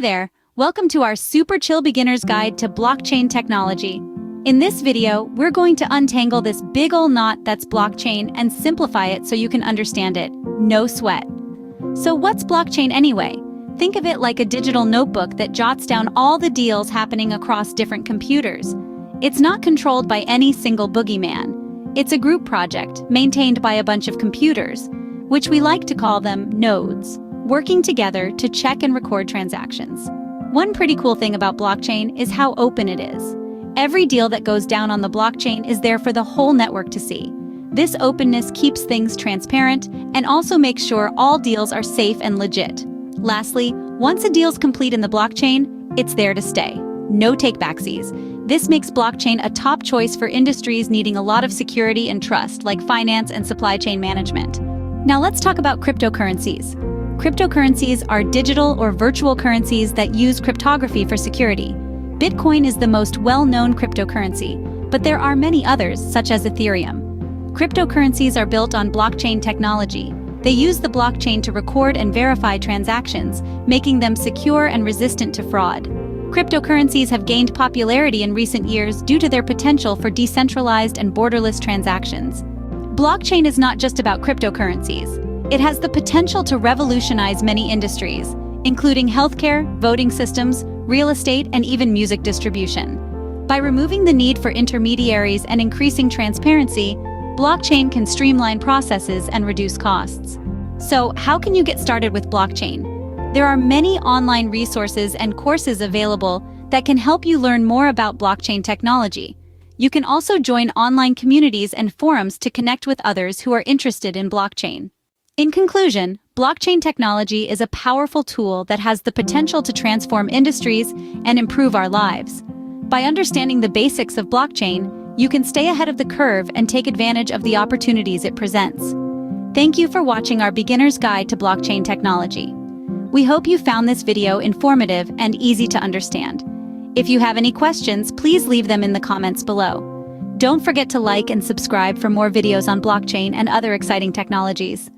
there, welcome to our super chill beginner's guide to blockchain technology. In this video, we're going to untangle this big ol' knot that's blockchain and simplify it so you can understand it. No sweat. So what's blockchain anyway? Think of it like a digital notebook that jots down all the deals happening across different computers. It's not controlled by any single boogeyman. It's a group project maintained by a bunch of computers, which we like to call them nodes, working together to check and record transactions. One pretty cool thing about blockchain is how open it is. Every deal that goes down on the blockchain is there for the whole network to see. This openness keeps things transparent and also makes sure all deals are safe and legit. Lastly, once a deal's complete in the blockchain, it's there to stay. No take-backsies. This makes blockchain a top choice for industries needing a lot of security and trust, like finance and supply chain management. Now let's talk about cryptocurrencies. Cryptocurrencies are digital or virtual currencies that use cryptography for security. Bitcoin is the most well-known cryptocurrency, but there are many others, such as Ethereum. Cryptocurrencies are built on blockchain technology. They use the blockchain to record and verify transactions, making them secure and resistant to fraud. Cryptocurrencies have gained popularity in recent years due to their potential for decentralized and borderless transactions. Blockchain is not just about cryptocurrencies. It has the potential to revolutionize many industries, including healthcare, voting systems, real estate, and even music distribution. By removing the need for intermediaries and increasing transparency, blockchain can streamline processes and reduce costs. So, how can you get started with blockchain? There are many online resources and courses available that can help you learn more about blockchain technology. You can also join online communities and forums to connect with others who are interested in blockchain. In conclusion, blockchain technology is a powerful tool that has the potential to transform industries and improve our lives. By understanding the basics of blockchain, you can stay ahead of the curve and take advantage of the opportunities it presents. Thank you for watching our beginner's guide to blockchain technology. We hope you found this video informative and easy to understand. If you have any questions, please leave them in the comments below. Don't forget to like and subscribe for more videos on blockchain and other exciting technologies.